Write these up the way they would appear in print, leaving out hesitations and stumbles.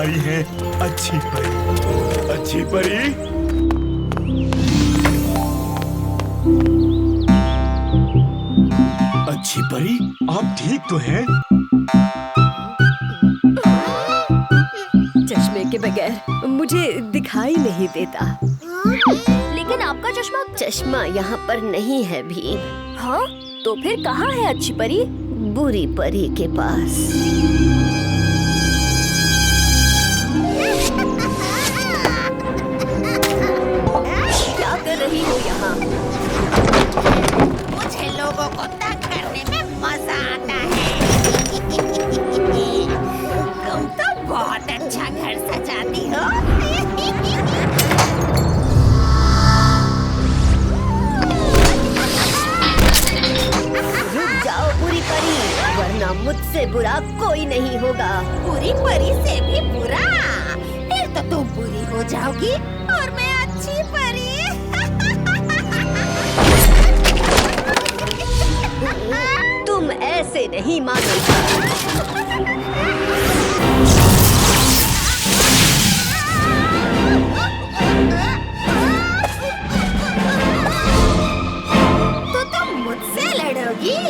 रही है अच्छी परी। अच्छी परी, अच्छी परी, आप ठीक तो हैं? चश्मे के बगैर मुझे दिखाई नहीं देता। लेकिन आपका चश्मा यहाँ पर नहीं है भीम। हाँ, तो फिर कहाँ है अच्छी परी? बुरी परी के पास। क्या कर रही हो यहाँ? मुझे लोगों को तंग करने में मजा आता है। तुम तो बहुत अच्छा घर सजाती हो। रुक जाओ बुरी परी, वरना मुझसे बुरा कोई नहीं होगा। बुरी परी से भी बुरा? फिर तो तुम बुरी हो जाओगी और मैं अच्छी परी। तुम ऐसे नहीं मानोगी। तो तुम मुझसे लड़ोगी?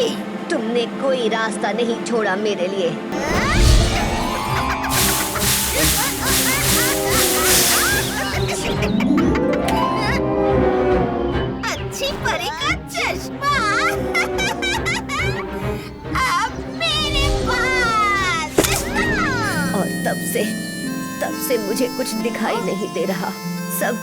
तुमने कोई रास्ता नहीं छोड़ा मेरे लिए। अच्छी परी का चश्मा अब मेरे पास। और तब से मुझे कुछ दिखाई नहीं दे रहा। सब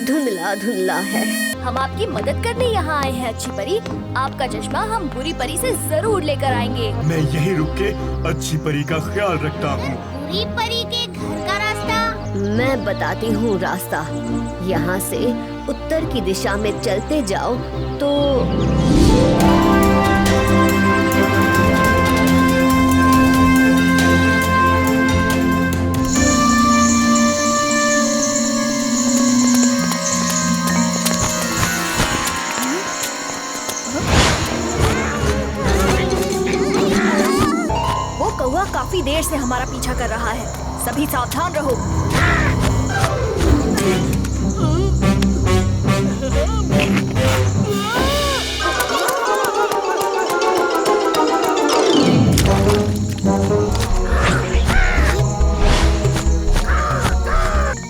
धुंधला धुंधला है। हम आपकी मदद करने यहाँ आए हैं अच्छी परी। आपका चश्मा हम बुरी परी से जरूर लेकर आएंगे। मैं यहीं रुक के अच्छी परी का ख्याल रखता हूँ। बुरी परी के घर का रास्ता? मैं बताती हूँ रास्ता। यहाँ से उत्तर की दिशा में चलते जाओ तो वो कौवा काफी देर से हमारा पीछा कर रहा है। सभी सावधान रहो।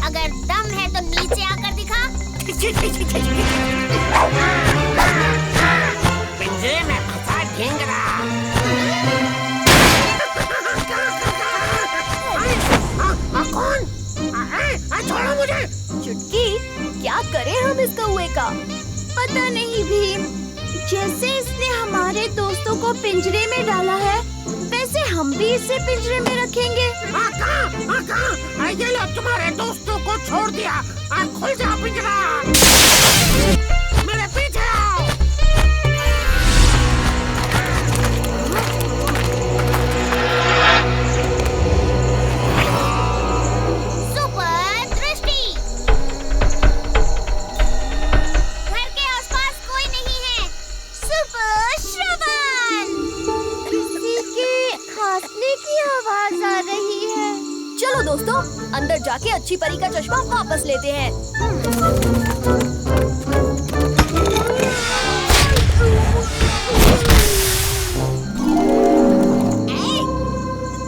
अगर दम है तो नीचे आकर दिखा। पिंजरे में फंसा ढींगरा। कौन? छोड़ो मुझे। चुटकी, क्या करें हम इस कौवे का? पता नहीं भीम, जैसे इसने हमारे दोस्तों को पिंजरे में डाला है, वैसे हम भी इसे पिंजरे में रखेंगे। ये लो तुम्हारे दोस्तों को छोड़ दिया। खुल जाओ पिंजरा। मेरे पीछे आओ। सुपर दृष्टि। घर के आसपास कोई नहीं है। सुपर श्रवण। किसी के खांसने की आवाज आ रही है। चलो दोस्तों, अंदर जाके अच्छी परी का चश्मा वापस लेते हैं।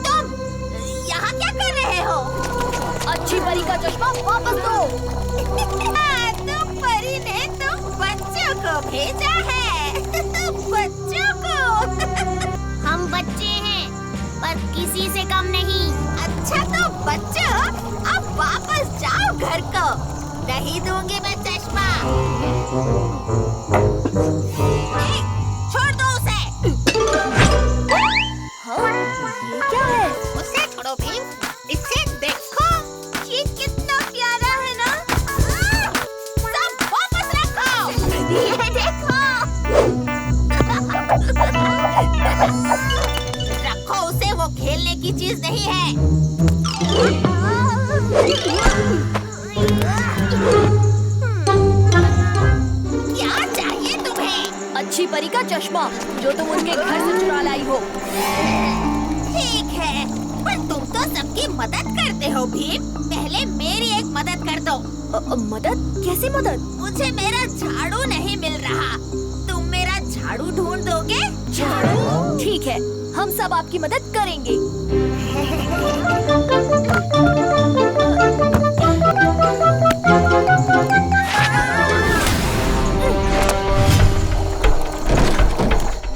तुम यहाँ क्या कर रहे हो? अच्छी परी का चश्मा वापस दो। तो परी ने तो बच्चों को भेजा है। बच्चों को। हम बच्चे हैं, पर किसी से कम नहीं। अच्छा तो बच्चों, अब वापस जाओ घर को। नहीं दूंगी मैं चश्मा। छोड़ दो उसे। हाँ, ये क्या है? उसे छोड़ो भीम। इसे देखो, ये कितना प्यारा है ना। सब वापस रखो। ये देखो। रखो उसे, वो खेलने की चीज नहीं है। क्या चाहिए तुम्हें? अच्छी परी का चश्मा, जो तुम उनके घर से चुरा लाई हो। ठीक है, पर तुम तो सबकी मदद करते हो भीम? पहले मेरी एक मदद कर दो। मदद? कैसी मदद? मुझे मेरा झाड़ू नहीं मिल रहा, तुम मेरा झाड़ू ढूंढ दोगे? झाड़ू? ठीक है, हम सब आपकी मदद करेंगे।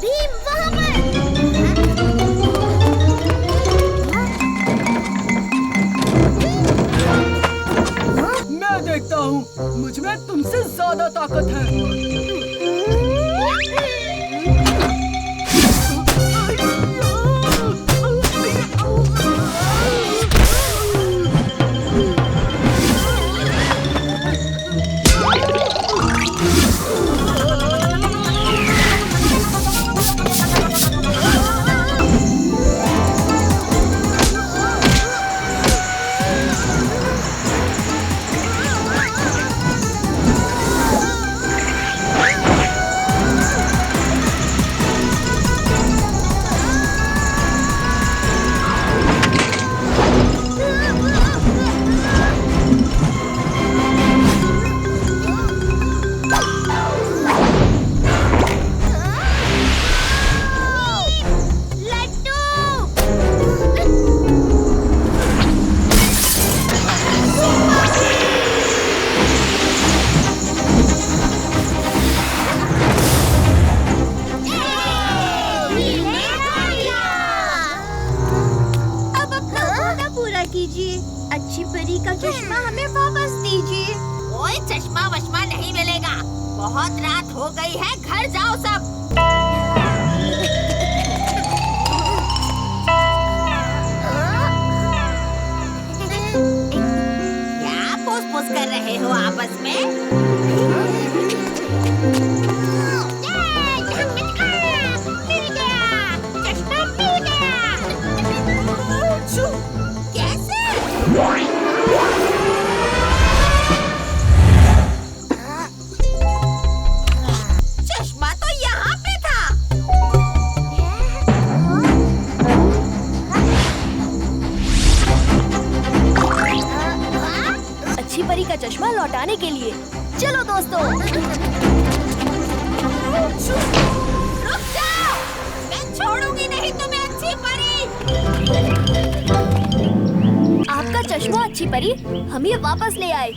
भीम वहाँ पर। मैं देखता हूँ, मुझ में तुमसे ज्यादा ताकत है। कीजिए, अच्छी परी का चश्मा हमें वापस दीजिए। कोई चश्मा वश्मा नहीं मिलेगा, बहुत रात हो गई है, घर जाओ सब। क्या पोस-पोस कर रहे हो आपस में? चश्मा तो यहाँ पे था। अच्छी परी का चश्मा लौटाने के लिए चलो दोस्तों। रुक जाओ, मैं छोड़ूंगी नहीं तुम्हें अच्छी परी। आपका चश्मा अच्छी परी, हम ये वापस ले आए।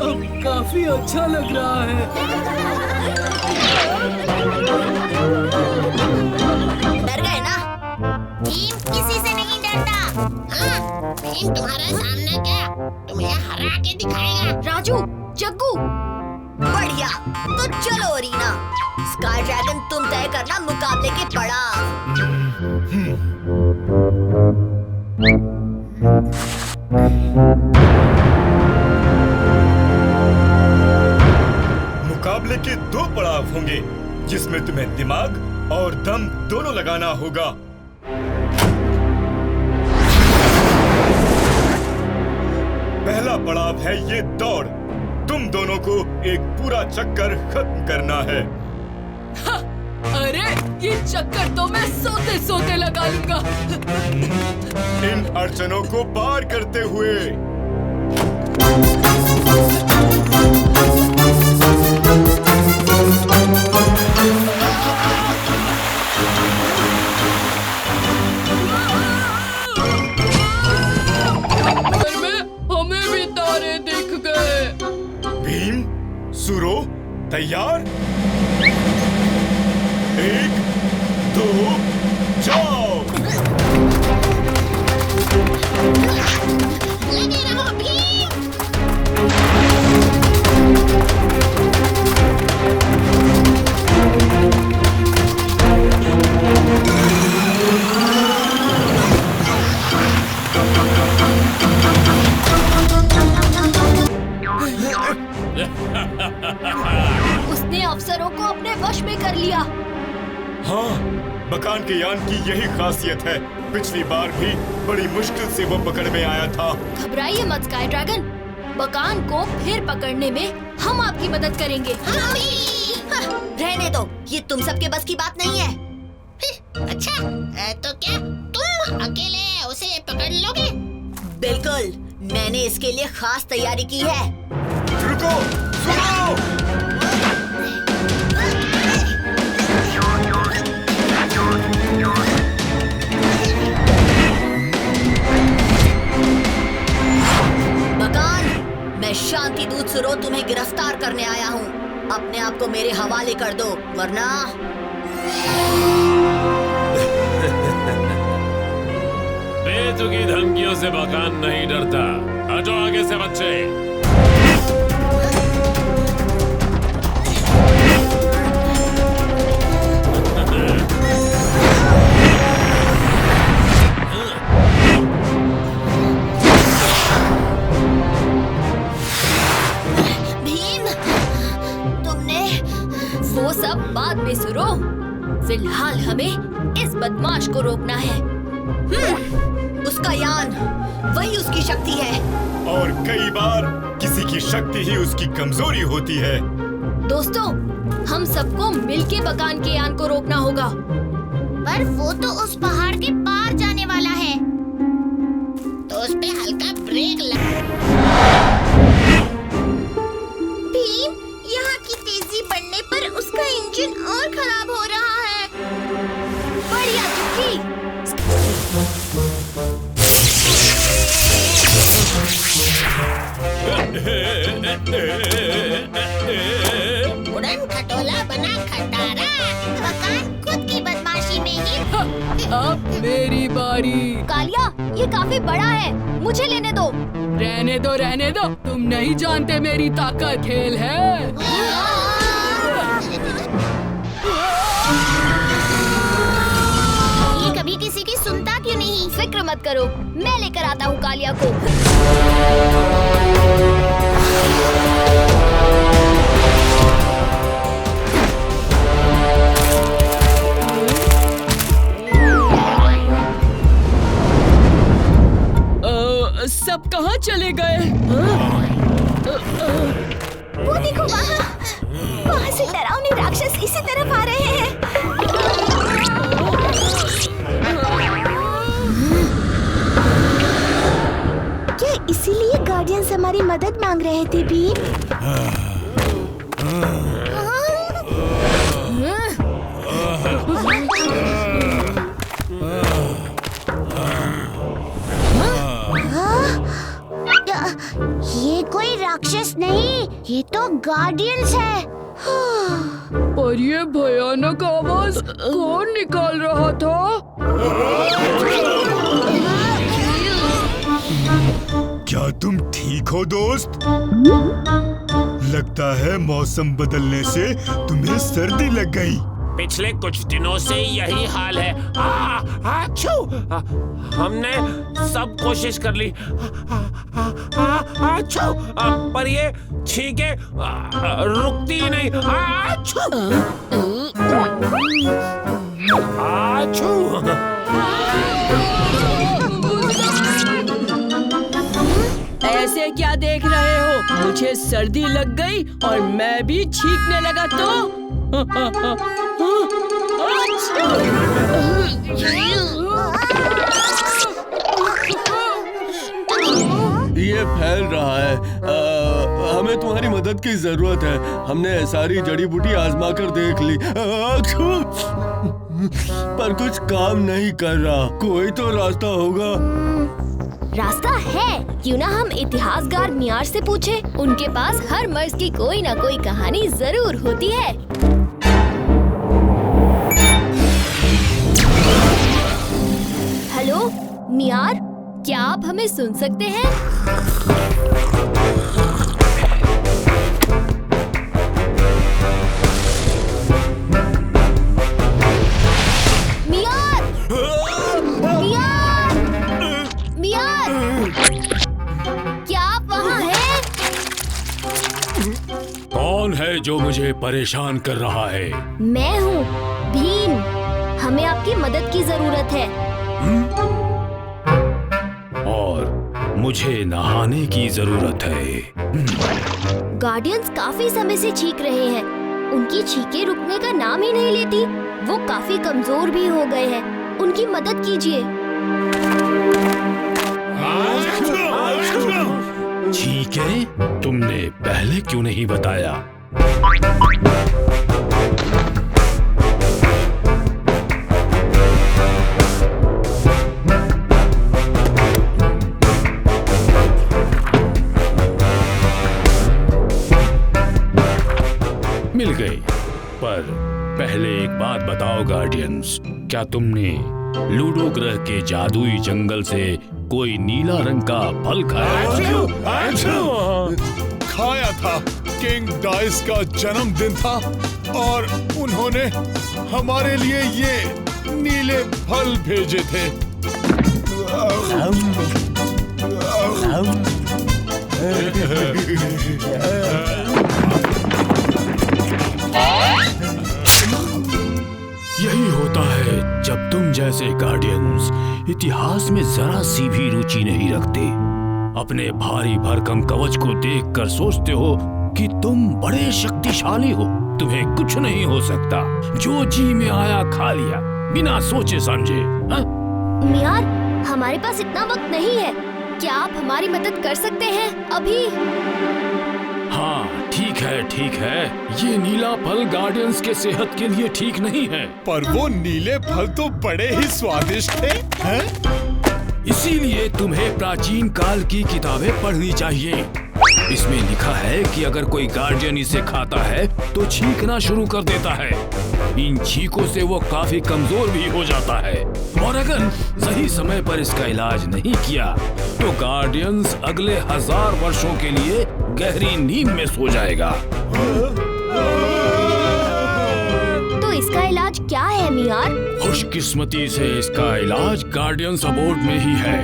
अब काफी अच्छा लग रहा है। डर गए ना? भीम किसी से नहीं डरता। हाँ, भीम तुम्हारे सामने क्या तुम्हें हरा के दिखाएगा। राजू, जग्गू, बढ़िया, तो चलो रीना, स्काई ड्रैगन तुम तय करना मुकाबले के पड़ाव। मुकाबले के 2 पड़ाव होंगे, जिसमें तुम्हें दिमाग और दम दोनों लगाना होगा। पहला पड़ाव है ये दौड़। तुम दोनों को एक पूरा चक्कर खत्म करना है। अरे ये चक्कर तो मैं सोते सोते लगा लूंगा। इन अड़चनों को पार करते हुए। हमें भी तारे दिख गए। भीम, सुरो, तैयार? 1, 2, जाओ। लगे रहो भीम। उसने अफसरों को अपने वश में कर लिया। हाँ, बकान के यान की यही खासियत है। पिछली बार भी बड़ी मुश्किल से वो पकड़ में आया था। घबराइए मत स्काई ड्रैगन, बकान को फिर पकड़ने में हम आपकी मदद करेंगे। हम भी। रहने दो, ये तुम सबके बस की बात नहीं है। अच्छा, तो क्या तुम अकेले उसे पकड़ लोगे? बिल्कुल, मैंने इसके लिए खास तैयारी की है। रुको, सुनो! मैं शांति दूत सुरो तुम्हें गिरफ्तार करने आया हूँ। अपने आप को मेरे हवाले कर दो, वरना बेतुकी धमकियों से बकान नहीं डरता। हटो आगे से बच्चे। वो सब बाद में सुरो, फिलहाल हमें इस बदमाश को रोकना है। उसका यान, वही उसकी शक्ति है। और कई बार किसी की शक्ति ही उसकी कमजोरी होती है। दोस्तों, हम सबको मिलके बकान के यान को रोकना होगा। पर वो तो उस पहाड़ के पार जाने वाला है, तो उस पे हल्का ब्रेक भीम, यहाँ की तेजी बढ़ने पर उसका इंजन और खराब हो रहा है। बढ़िया चुकी। उड़न खटोला बना खटारा, बकान खुद की बदमाशी में ही। अब मेरी बारी। कालिया, ये काफी बड़ा है, मुझे लेने दो। रहने दो, तुम नहीं जानते मेरी ताकत खेल है। ये कभी किसी की सुनता क्यों नहीं? फिक्र मत करो, मैं लेकर आता हूँ कालिया को। सब कहाँ चले गए? वो देखो वहाँ से डरावने राक्षस इसी तरफ आ रहे हैं। क्या इसीलिए गार्डियंस हमारी मदद मांग रहे थे भीम? ये कोई राक्षस नहीं, ये तो गार्डियंस है। पर ये भयानक आवाज कौन निकाल रहा था? क्या तुम ठीक हो दोस्त? लगता है मौसम बदलने से तुम्हें सर्दी लग गई। पिछले कुछ दिनों से यही हाल है। हमने सब कोशिश कर ली, पर ये छींके रुकती ही नहीं। ऐसे क्या देख रहे हो? मुझे सर्दी लग गई और मैं भी छींकने लगा तो? ये फैल रहा है। हमें तुम्हारी मदद की जरूरत है। हमने सारी जड़ी बूटी आजमा कर देख ली, पर कुछ काम नहीं कर रहा। कोई तो रास्ता होगा। रास्ता है, क्यों ना हम इतिहासकार मियार से पूछे। उनके पास हर मर्ज की कोई ना कोई कहानी जरूर होती है। हेलो मियार, क्या आप हमें सुन सकते हैं? मियार! मियार! मियार! क्या आप वहाँ हैं? कौन है जो मुझे परेशान कर रहा है? मैं हूँ भीम, हमें आपकी मदद की जरूरत है। और मुझे नहाने की जरूरत है। गार्डियंस काफी समय से चीख रहे हैं। उनकी छींकें रुकने का नाम ही नहीं लेती। वो काफी कमजोर भी हो गए हैं। उनकी मदद कीजिए। छींकें? तुमने पहले क्यों नहीं बताया? मिल गई। पर पहले एक बात बताओ गार्डियंस, क्या तुमने लूडो ग्रह के जादुई जंगल से कोई नीला रंग का फल खाया? खाया था। किंग डाइस का जन्मदिन था और उन्होंने हमारे लिए ये नीले फल भेजे थे। यही होता है जब तुम जैसे गार्डियंस इतिहास में जरा सी भी रुचि नहीं रखते। अपने भारी भरकम कवच को देखकर सोचते हो कि तुम बड़े शक्तिशाली हो, तुम्हें कुछ नहीं हो सकता। जो जी में आया खा लिया बिना सोचे समझे। मियार, हमारे पास इतना वक्त नहीं है। क्या आप हमारी मदद कर सकते हैं अभी? हाँ ठीक है। ये नीला फल गार्डियंस के सेहत के लिए ठीक नहीं है। पर वो नीले फल तो बड़े ही स्वादिष्ट थे, हैं? इसीलिए तुम्हें प्राचीन काल की किताबें पढ़नी चाहिए। इसमें लिखा है कि अगर कोई गार्डियन इसे खाता है तो छींकना शुरू कर देता है। इन छींकों से वो काफी कमजोर भी हो जाता है और अगर सही समय पर इसका इलाज नहीं किया तो गार्डियंस अगले 1000 वर्षों के लिए गहरी नींद में सो जाएगा। तो इसका इलाज क्या है मियार? खुशकिस्मती से इसका इलाज गार्डियंस अबोर्ड में ही है।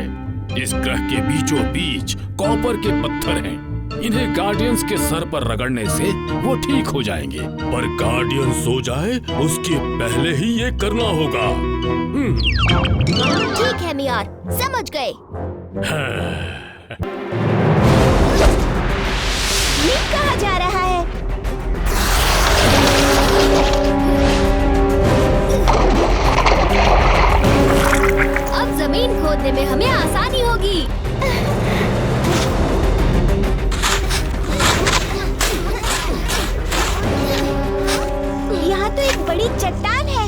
इस ग्रह के बीचों बीच कॉपर के पत्थर हैं। इन्हें गार्डियंस के सर पर रगड़ने से वो ठीक हो जाएंगे। पर गार्डियन सो जाए उसके पहले ही ये करना होगा। ठीक है मियार, समझ गए। ये कहाँ जा रहा है? अब जमीन खोदने में हमें आसानी होगी। यहाँ तो एक बड़ी चट्टान है।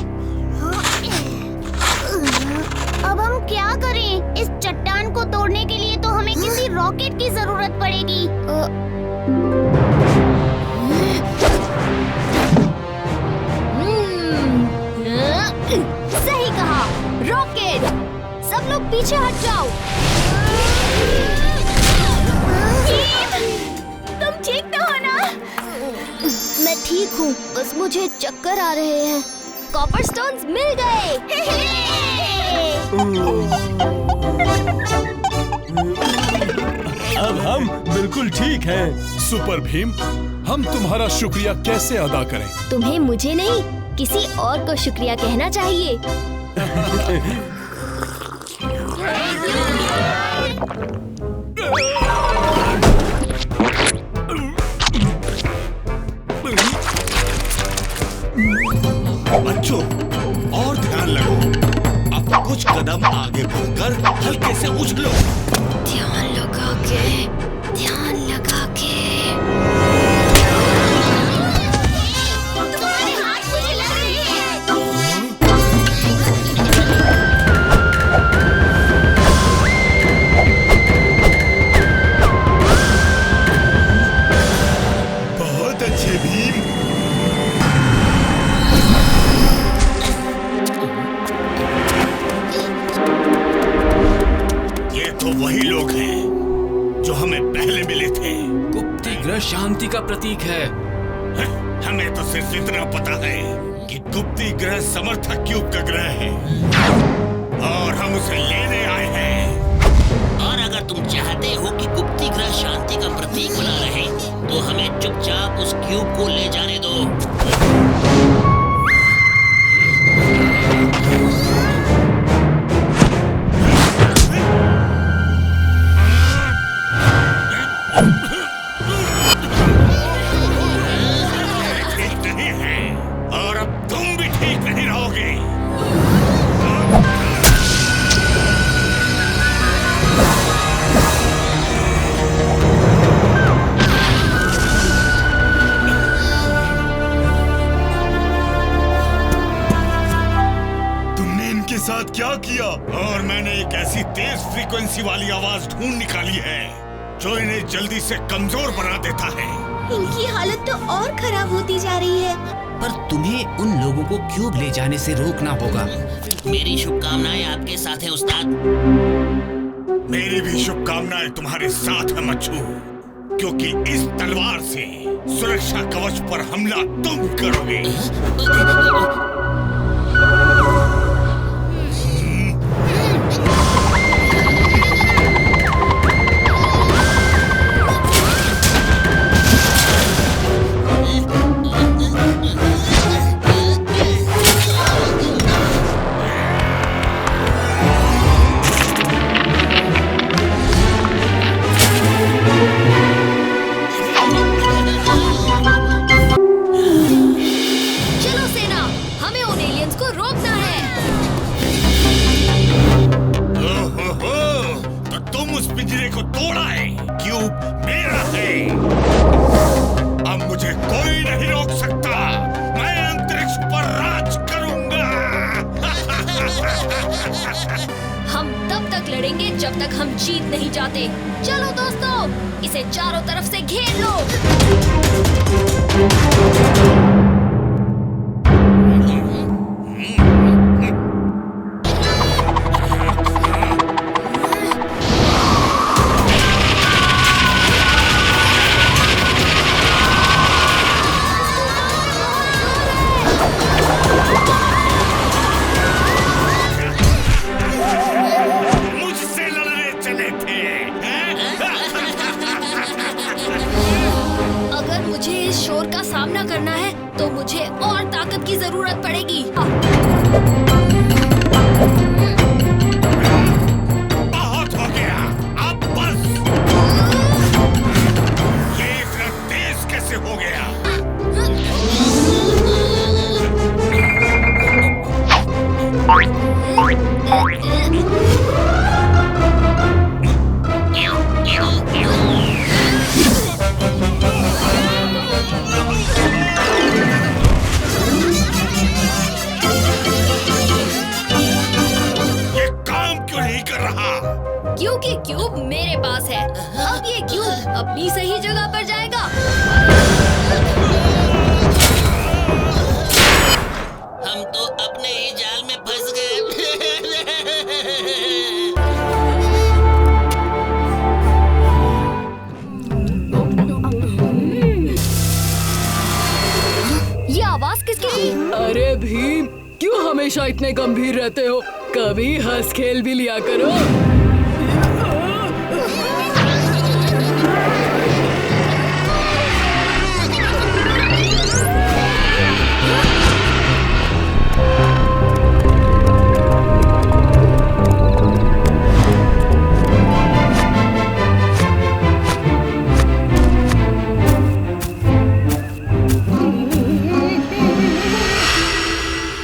अब हम क्या करें? इस चट्टान को तोड़ने के लिए तो हमें किसी रॉकेट की जरूरत पड़ेगी। सही कहा, रॉकेट। सब लोग पीछे हट जाओ। तुम ठीक तो हो ना? मैं ठीक हूँ, बस मुझे चक्कर आ रहे हैं। कॉपर स्टोन्स मिल गए। अब हम बिल्कुल ठीक हैं। सुपर भीम, हम तुम्हारा शुक्रिया कैसे अदा करें? तुम्हें मुझे नहीं, किसी और को शुक्रिया कहना चाहिए। बच्चों, और ध्यान लगो। अब कुछ कदम आगे बढ़कर हल्के से उछलो। ध्यान लगा के, ध्यान लगा के। तुम्हारे हाथ मुझे लग रहे हैं। बहुत अच्छे भीम। ये तो वही लोग हैं जो हमें पहले मिले थे। गुप्ती ग्रह शांति का प्रतीक है। हमें तो सिर्फ इतना पता है कि गुप्ती ग्रह समर्थक क्यूब का ग्रह है और हम उसे लेने आए हैं। और अगर तुम चाहते हो कि गुप्ती ग्रह शांति का प्रतीक बना रहे तो हमें चुपचाप उस क्यूब को ले जाने दो। ठीक नहीं साथ क्या किया? और मैंने एक ऐसी तेज फ्रीक्वेंसी वाली आवाज ढूंढ निकाली है जो इन्हें जल्दी से कमजोर बना देता है। इनकी हालत तो और खराब होती जा रही है। पर तुम्हें उन लोगों को क्यूब ले जाने से रोकना होगा। मेरी शुभकामनाएं आपके साथ है उस्ताद। मेरी भी शुभकामनाएं तुम्हारे साथ है मच्छू, क्योंकि इस तलवार से सुरक्षा कवच पर हमला तुम करोगे। जब तक हम जीत नहीं जाते। चलो दोस्तों, इसे चारों तरफ से घेर लो। करना है तो मुझे और ताकत की जरूरत पड़ेगी। बहुत हो गया, अब बस। ये इतना तेज कैसे हो गया? क्योंकि क्यूब मेरे पास है। अब ये क्यूब अपनी सही जगह पर जाएगा। हम तो अपने ही जाल में फंस गए। ये आवाज किसकी थी? अरे भीम, क्यों हमेशा इतने गंभीर रहते हो? कभी हंस खेल भी लिया करो।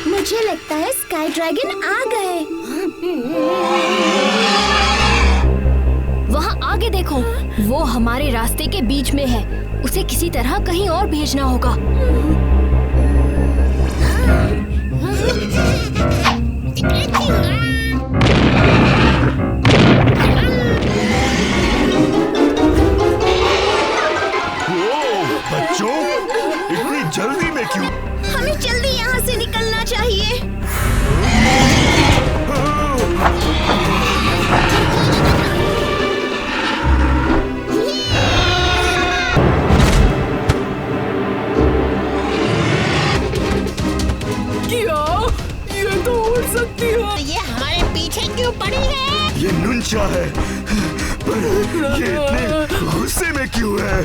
मुझे लगता है स्काई ड्रैगन आ गए। वहाँ आगे देखो, वो हमारे रास्ते के बीच में है। उसे किसी तरह कहीं और भेजना होगा। बच्चों, इतनी जल्दी में क्यों? हमें जल्दी यहाँ से निकलना चाहिए। क्या? ये तो उड़ सकती है। ये हमारे पीछे क्यों पड़ी है? ये नुनचा है, पर ये इतने गुस्से में क्यों है?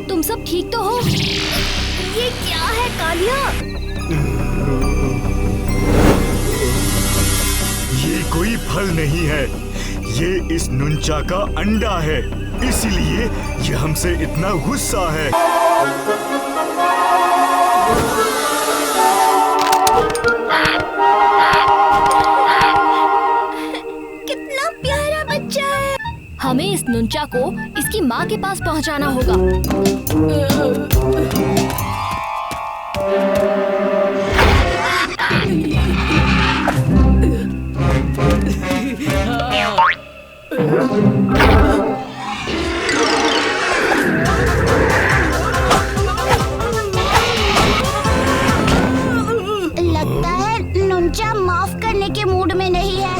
तुम सब ठीक तो हो? ये क्या है कालिया? ये कोई फल नहीं है, ये इस नुनचा का अंडा है, इसीलिए ये हमसे इतना गुस्सा है। कितना प्यारा हमें इस नुंचा को इसकी माँ के पास पहुँचाना होगा। लगता है नुंचा माफ करने के मूड में नहीं है।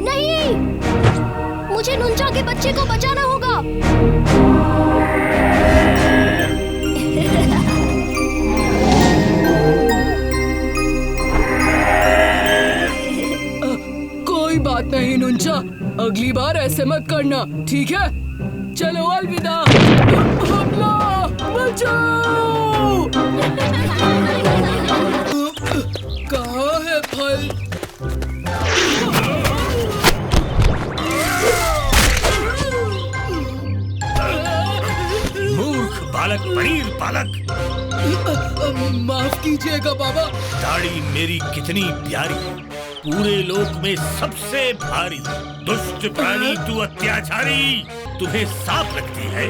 नहीं, मुझे नुंचा के बच्चे को बचाना होगा। कोई बात नहीं नुंचा, अगली बार ऐसे मत करना, ठीक है? चलो अलविदा। हमला, बचाओ! कहाँ है फल? मूर्ख बालक, पनीर बालक। माफ कीजिएगा बाबा। दाढ़ी मेरी कितनी प्यारी, पूरे लोक में सबसे भारी। दुष्ट प्राणी तू अत्याचारी, तुम्हें साफ लगती है।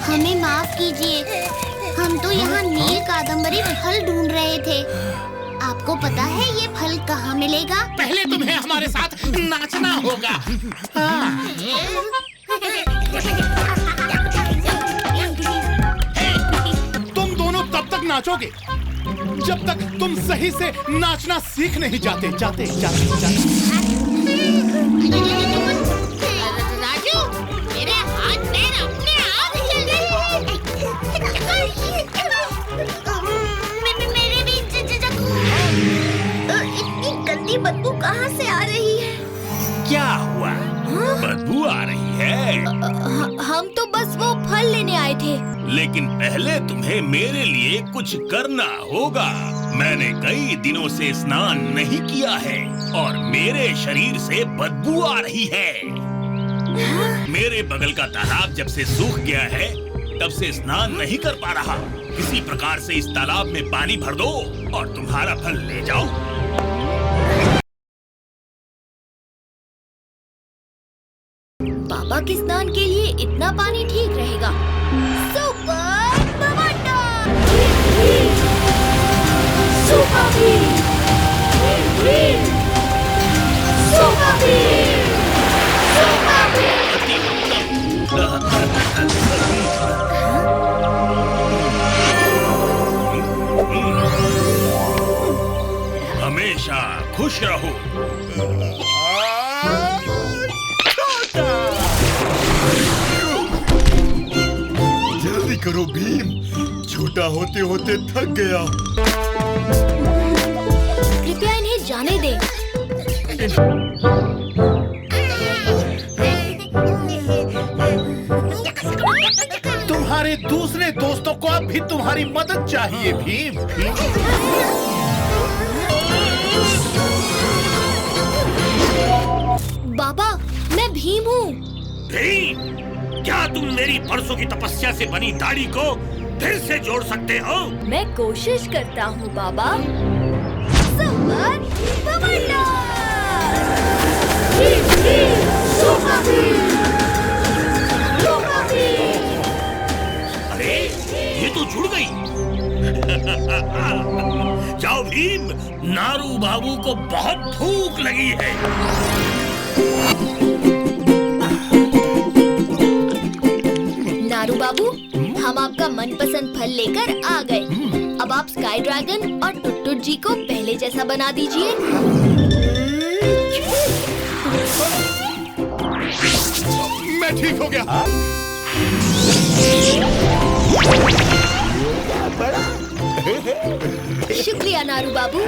हमें माफ कीजिए, हम तो यहाँ नील कादम्बरी फल ढूंढ रहे थे। आपको पता है ये फल कहाँ मिलेगा? पहले तुम्हें हमारे साथ नाचना होगा। तुम दोनों तब तक नाचोगे जब तक तुम सही से नाचना सीख नहीं जाते। राजू, मेरे हाथ पैर अपने आप हिल गए। मेरे भी इतनी गंदी बदबू कहाँ से आ रही है? क्या हुआ? बदबू आ रही है? हम तो बस वो फल लेने आए थे। लेकिन पहले तुम्हें मेरे लिए कुछ करना होगा। मैंने कई दिनों से स्नान नहीं किया है और मेरे शरीर से बदबू आ रही है। मेरे बगल का तालाब जब से सूख गया है तब से स्नान नहीं कर पा रहा। किसी प्रकार से इस तालाब में पानी भर दो और तुम्हारा फल ले जाओ। बाबा के स्नान के लिए इतना पानी ठीक रहेगा। सुपर टमाटर! Super Bhim! Super Bhim! Super हमेशा खुश रहो। जल्दी करो भीम, छोटा होते होते थक गया। कृपया इन्हें जाने दें। तुम्हारे दूसरे दोस्तों को अब भी तुम्हारी मदद चाहिए भीम। बाबा, मैं भीम हूँ। भीम, क्या तुम मेरी परसों की तपस्या से बनी दाढ़ी को फिर से जोड़ सकते हो? मैं कोशिश करता हूँ बाबा। सुपर टमाटर! अरे ये तो जुड़ गई। जाओ भीम, नारू बाबू को बहुत भूख लगी है। नारू बाबू, हम आपका मनपसंद फल लेकर आ गए। अब आप स्काई ड्रैगन और टुटुट जी को पहले जैसा बना दीजिए। मैं ठीक हो गया। शुक्रिया नारू बाबू।